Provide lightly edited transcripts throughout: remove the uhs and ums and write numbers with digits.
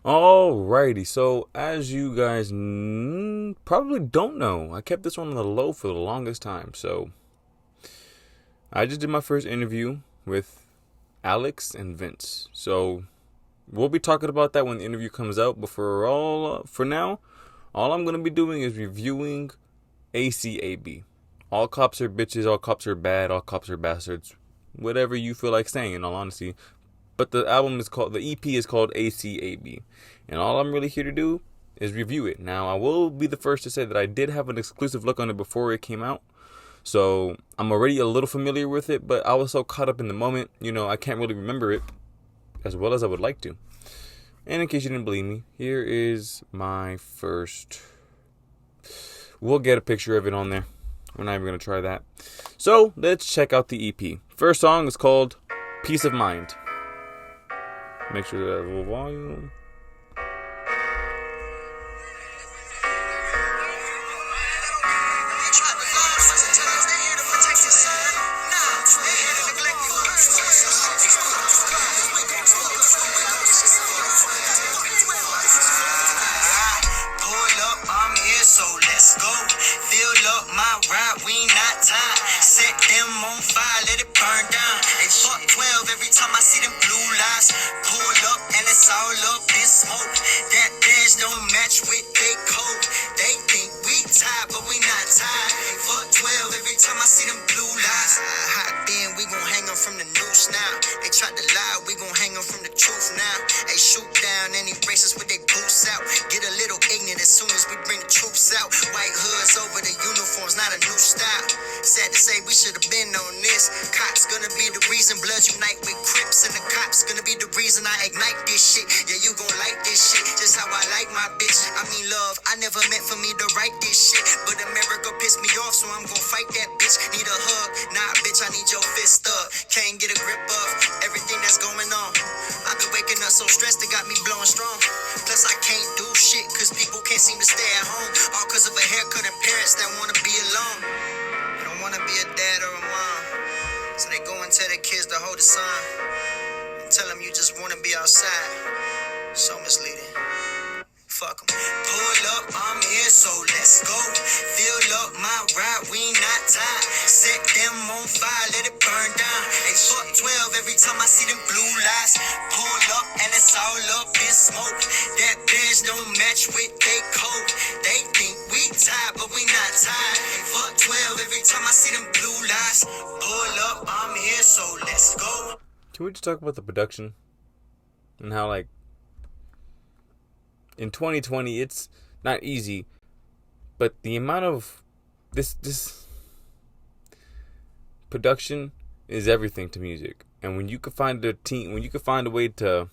Alrighty, so as you guys probably don't know, I kept this one on the low for the longest time. So I just did my first interview with Alex and Vince. So we'll be talking about that when the interview comes out. But for now, all I'm gonna be doing is reviewing ACAB. All cops are bitches, all cops are bad, all cops are bastards. Whatever you feel like saying, in all honesty. But the EP is called ACAB. And all I'm really here to do is review it. Now, I will be the first to say that I did have an exclusive look on it before it came out. So, I'm already a little familiar with it, but I was so caught up in the moment, I can't really remember it as well as I would like to. And in case you didn't believe me, here is my first. We'll get a picture of it on there. We're not even going to try that. So, let's check out the EP. First song is called Peace of Mind. Make sure that has a little volume. Set them on fire, let it burn down. They fuck 12 every time I see them blue lights. Pull up and it's all up in smoke. That badge don't match with they coat. They think we tired, but we not tired. Fuck 12 every time I see them blue lights. Hot then, we gon' hang them from the noose now. They tried to lie, we gon' hang them from the truth now. They shoot down any racists with their boots out. Get a little ignorant as soon as we bring the troops out. White hoods over the uniforms, not a new style. Sad to say, we should have been on this. Cops gonna be the reason Bloods unite with Crips, and the cops gonna be the reason I ignite this shit. Yeah, you gon' like this shit, just how I like my bitch. I mean love, I never meant for me to write this shit, but America pissed me off, so I'm gon' fight that bitch. Need a hug, nah bitch, I need your fist up. Can't get a grip of everything that's going on. I've been waking up so stressed, it got me blowing strong. Plus I can't do shit, cause people can't seem to stay at home. All cause of a haircut and parents that wanna be alone. Wanna be a dad or a mom, so they go and tell their kids to hold the sign and tell them you just wanna be outside. So misleading. Fuck 'em. Pull up, I'm here, so let's go. Fill up my ride, we not tired. Set them on fire, let it burn down. They fuck 12 every time I see them blue lights. Pull up and it's all up in smoke. That badge don't match with they coat. They think we tired, but we not tired. They fuck 12 every time I see them blue lights. Pull up, I'm here, so let's go. Can we just talk about the production? And how, in 2020, it's not easy, but the amount of this production is everything to music. And when you could find a way to,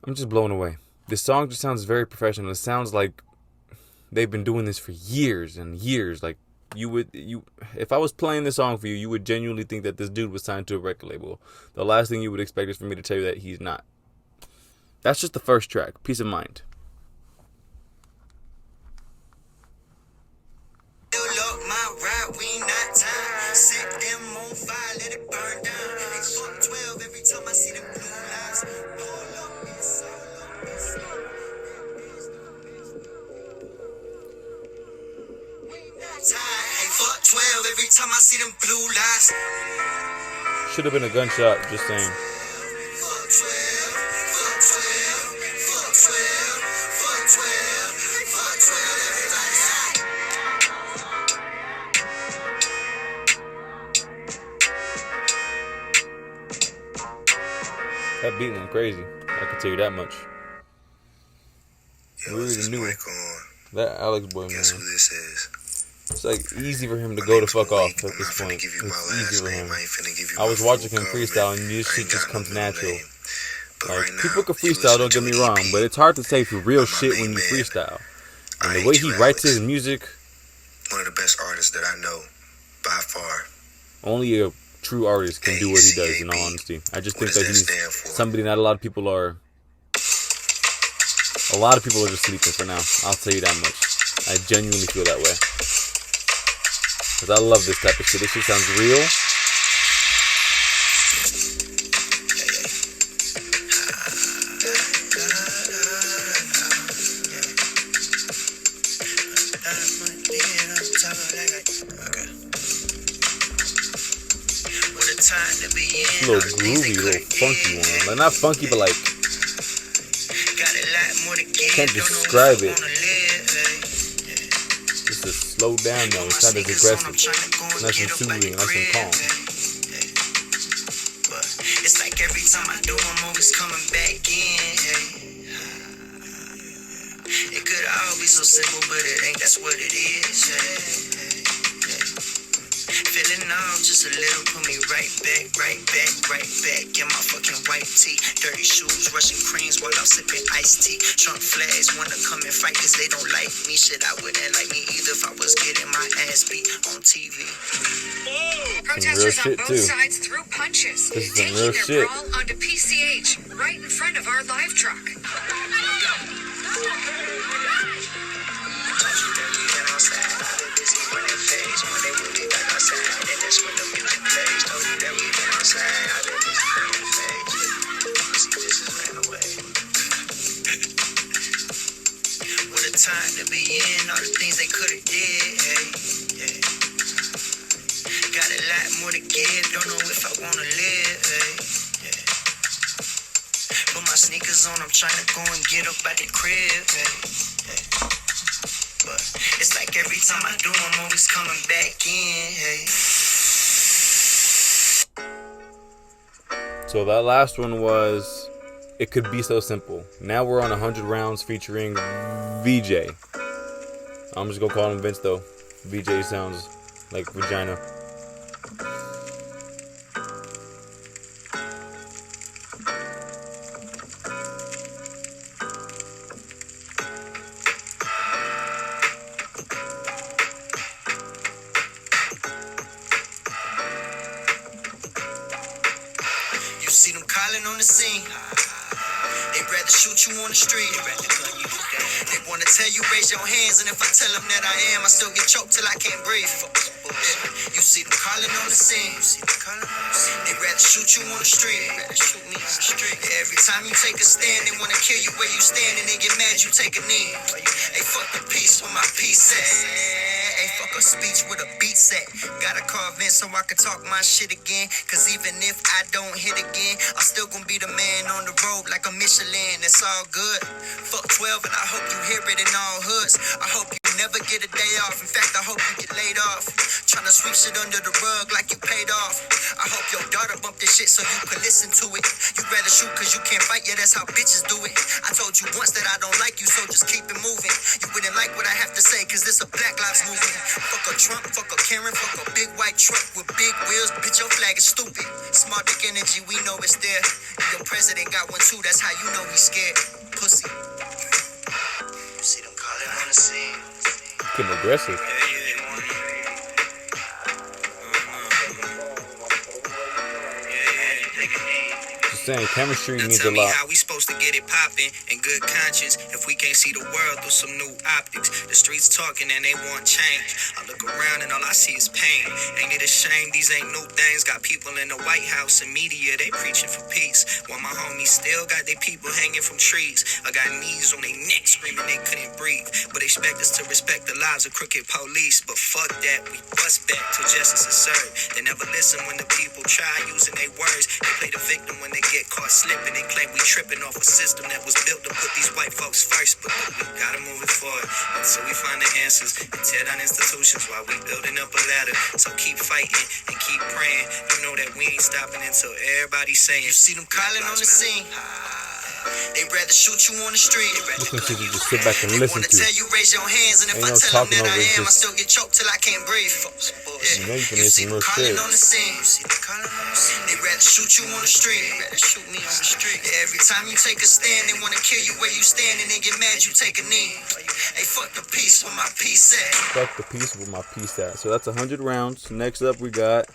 I'm just blown away. This song just sounds very professional. It sounds like they've been doing this for years and years. Like if I was playing this song for you, you would genuinely think that this dude was signed to a record label. The last thing you would expect is for me to tell you that he's not. That's just the first track, Peace of Mind. Set them on fire, let it burn down. They fuck 12 every time I see them blue lights. Pull up, it's all up, it's all up. They fuck 12 every time I see them blue lights. Should have been a gunshot, just saying. Fuck 12, fuck 12, fuck 12, fuck 12, fuck 12, everybody high. That beat went crazy. I can tell you that much. Yo, is this mic on? That Alex boy, Guess man. who this is? It's like easy for him to go to fuck off at this point. It's easy for him. I was watching him freestyle, and this shit just comes natural. Like, people can freestyle, don't get me wrong, but it's hard to say for real shit when you freestyle. And the way he writes his music, one of the best artists that I know, by far. Only a true artist can do what he does, in all honesty. I just think that he's somebody not a lot of people are. A lot of people are just sleeping for now. I'll tell you that much. I genuinely feel that way. Because I love this type of shit. This shit sounds real. It's a little groovy, a little funky one. Like, not funky, but like, can't describe it. Just a slow down though. It's not as aggressive. Nice and soothing, nice and calm. It's like every time I do, I'm always coming back in. It could all be so simple, but it ain't. That's what it is. Feeling off just a little, put me right back. In my fucking white tee, dirty shoes, Russian creams while I'm sipping iced tea. Trump flags wanna come and fight cause they don't like me. Shit, I wouldn't like me either if I was getting my ass beat on TV. Protesters on both too. sides threw punches, This is some taking real their shit. brawl onto PCH right in front of our live truck. What a time to be in, all the things they could've did, hey. Got a lot more to give, don't know if I wanna live, hey. Put my sneakers on, I'm trying to go and get up at the crib, hey. But it's like every time I do, I'm always coming back in, hey. So that last one was It Could Be So Simple. Now we're on 100 Rounds featuring VJ. I'm just gonna call him Vince though. VJ sounds like vagina. You see them calling on the scene. They'd rather shoot you on the street. They wanna tell you raise your hands, and if I tell them that I am, I still get choked till I can't breathe. You see them calling on the scene. They'd rather shoot you on the street. Every time you take a stand, they wanna kill you where you stand, and they get mad you take a knee. Hey, fuck the peace with my peace at. Hey, fuck a speech with a beat set. Gotta carve in so I can talk my shit again. Cause even if I don't hit again, I'm still gonna be the man on the road like a Michelin. It's all good. Fuck 12 and I hope you hear it in all hoods. I hope you never get a day off. In fact, I hope you get laid off. Tryna sweep shit under the rug like you paid off. I hope your daughter bumped this shit so you can listen to it. You rather shoot cause you can't fight, yeah, that's how bitches do it. I told you once that I don't like you, so just keep it moving. You wouldn't like what I have to say cause this a Black Lives movement. Fuck a Trump, fuck a Karen, fuck a big white truck with big wheels. Bitch, your flag is stupid. Smart dick energy, we know it's there. Your president got one too, that's how you know he's scared. Pussy. You see them calling on the scene. Getting aggressive. Saying chemistry means a Tell me lot. how we supposed to get it poppin' in good conscience if we can't see the world through some new optics. The streets talking and they want change. I look around and all I see is pain. Ain't it a shame these ain't new things? Got people in the White House and media, they preaching for peace. While my homies still got their people hanging from trees. I got knees on their necks screaming they couldn't breathe. But they expect us to respect the lives of crooked police. But fuck that, we bust back till justice is served. They never listen when the people try using their words. They play the victim when they get caught slipping. They claim we tripping off a system that was built to put these white folks first. But we gotta move it forward until we find the answers and tear down institutions while we building up a ladder. So keep fighting and keep praying. You know that we ain't stopping until everybody's saying. You see them calling on the scene. They'd rather shoot you on the street. Listen to you, just sit back and listen wanna to. tell you raise your hands, and if Ain't I no tell them talking that over, I it's am, I just- still get choked till I can't breathe. You know you can You hear see some them real calling shit. on the scene. They'd rather shoot you on the street. Every time you take a stand, they wanna kill you where you stand, and they get mad you take a knee. Hey, fuck the peace with my peace at. Fuck the peace with my peace at. So that's 100 rounds. Next up we got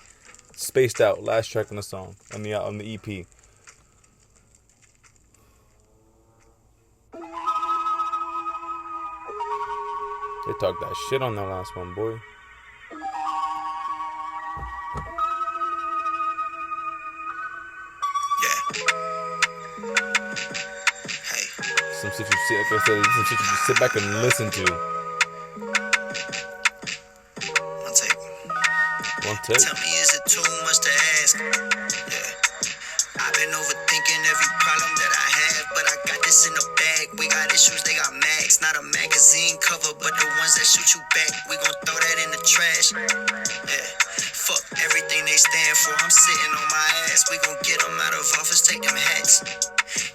Spaced Out, last track on the song, on the EP. They talked that shit on that last one, boy. Some shit you sit, like I said, some shit you just sit back and listen to. One take. One take. Tell me, is it too much to ask? Yeah. this in the bag. We got issues, they got mags. Not a magazine cover, but the ones that shoot you back. We gon' throw that in the trash. Yeah. Fuck everything they stand for. I'm sitting on my ass. We gon' get them out of office, take them hats.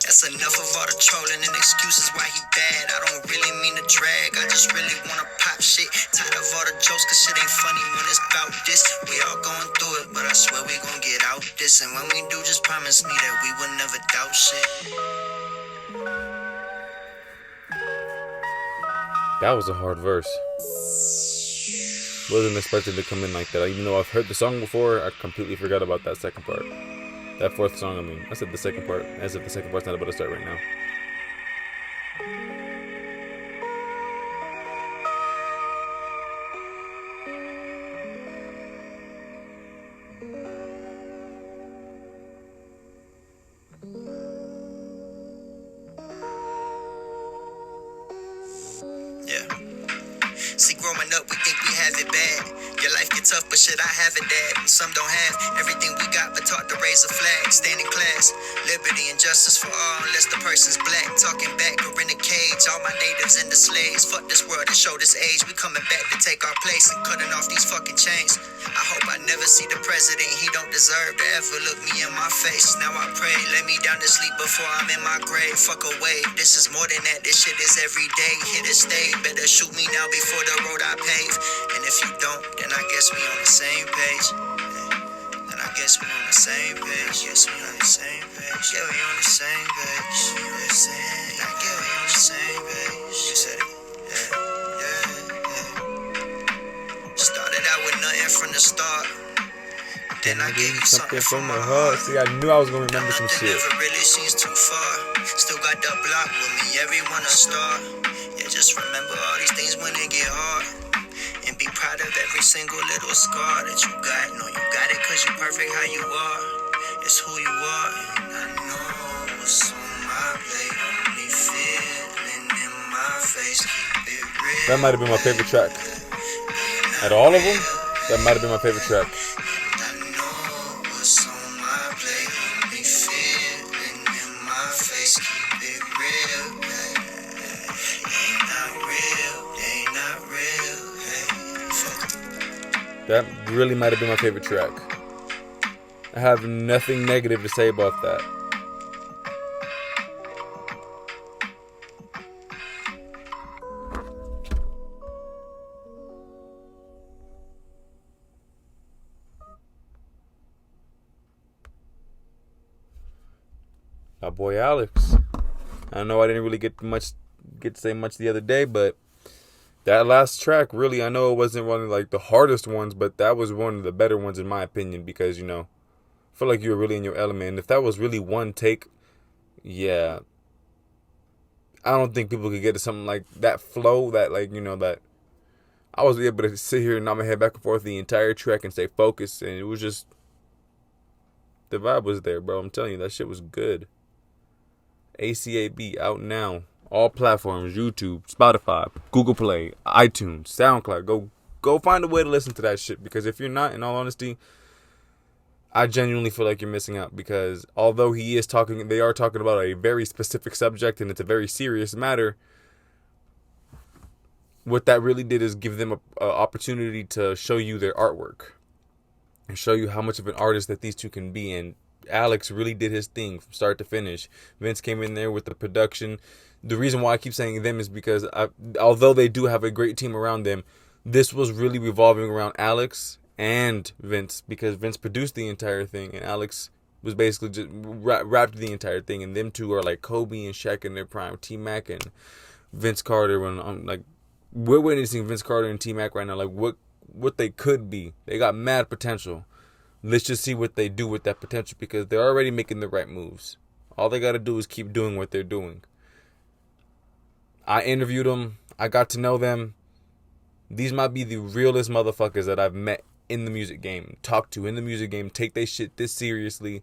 That's enough of all the trolling and excuses why he bad. I don't really mean to drag. I just really wanna pop shit. Tired of all the jokes, cause shit ain't funny when it's about this. We all going through it, but I swear we gon' get out this. And when we do, just promise me that we would never doubt shit. That was a hard verse. Wasn't expected to come in like that. Even though I've heard the song before, I completely forgot about that second part. That fourth song, I mean. I said the second part, as if the second part's not about to start right now. See, growing up, we think we have it bad. Your life get tough, but shit, I have it, Dad. And some don't have everything we got, but taught to raise a flag. Stand in class, liberty and justice for all, unless the person's black. Talking back, we're in a cage, all my natives and the slaves. Fuck this world and show this age. We coming back to take our place and cutting off these fucking chains. I hope I never see the president. He don't deserve to ever look me in my face. Now I pray, let me down to sleep before I'm in my grave. Fuck away, this is more than that. This shit is every day. Here to stay. Better shoot me now before the road I pave. And if you don't, then I guess we on the same page. And I guess we on the same page. Guess we on the same page. Yeah, we on the same page. You know what I'm saying? And I guess we on the same page. You said it. Started out with nothing from the start. Then I gave you something from my heart. See, I knew I was gonna remember some shit. Never really seems too far. Still got the block with me, everyone a star. Yeah, just remember all these things when they get hard. And be proud of every single little scar that you got. Know you got it cause you perfect how you are. It's who you are. And I know what's on my plate. Me feeling in my face. Keep it real. That might have been my favorite track. Out of all of them, that might have been my favorite track. I know what's on my plate. Me feeling in my face. Keep it real. Ain't not real. Ain't not real. That really might have been my favorite track. I have nothing negative to say about that. My boy Alex. I know I didn't really get to say much the other day, but that last track, really, I know it wasn't one of like the hardest ones, but that was one of the better ones in my opinion because, you know, I feel like you were really in your element. And if that was really one take, yeah, I don't think people could get to something like that flow, that like, you know, that I was able to sit here and nod my head back and forth the entire track and stay focused. And it was just, the vibe was there, bro. I'm telling you, that shit was good. ACAB out now. All platforms, YouTube, Spotify, Google Play, iTunes, SoundCloud. Go find a way to listen to that shit. Because if you're not, in all honesty, I genuinely feel like you're missing out. Because although they are talking about a very specific subject and it's a very serious matter, what that really did is give them an opportunity to show you their artwork. And show you how much of an artist that these two can be. And Alex really did his thing from start to finish. Vince came in there with the production. The reason why I keep saying them is because although they do have a great team around them, this was really revolving around Alex and Vince, because Vince produced the entire thing and Alex was basically just rapped the entire thing. And them two are like Kobe and Shaq in their prime. T-Mac and Vince Carter. When I'm like, we're witnessing Vince Carter and T-Mac right now. Like what they could be. They got mad potential. Let's just see what they do with that potential, because they're already making the right moves. All they got to do is keep doing what they're doing. I interviewed them. I got to know them. These might be the realest motherfuckers that I've met in the music game, talked to in the music game, take their shit this seriously,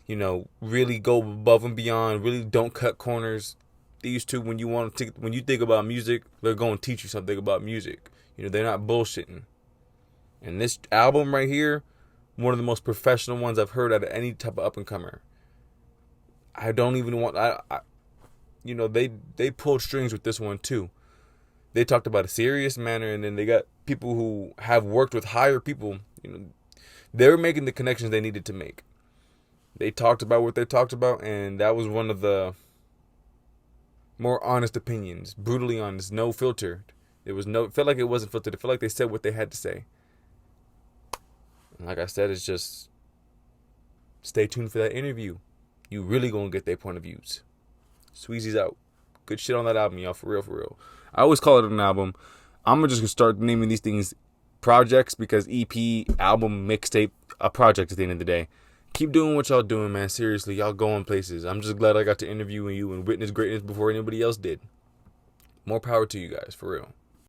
you know, really go above and beyond, really don't cut corners. These two, when you think about music, they're going to teach you something about music. You know, they're not bullshitting. And this album right here, one of the most professional ones I've heard out of any type of up-and-comer. I don't even want... you know, they pulled strings with this one too. They talked about a serious manner, and then they got people who have worked with higher people. You know, they were making the connections they needed to make. They talked about what they talked about, and that was one of the more honest opinions, brutally honest, no filter. It felt like it wasn't filtered. It felt like they said what they had to say. And like I said, it's just stay tuned for that interview. You really gonna get their point of views. Sweezy's out. Good shit on that album, y'all. For real, for real. I always call it an album. I'm just gonna start naming these things projects, because EP, album, mixtape, a project at the end of the day. Keep doing what y'all doing, man. Seriously, y'all going places. I'm just glad I got to interview you and witness greatness before anybody else did. More power to you guys, for real.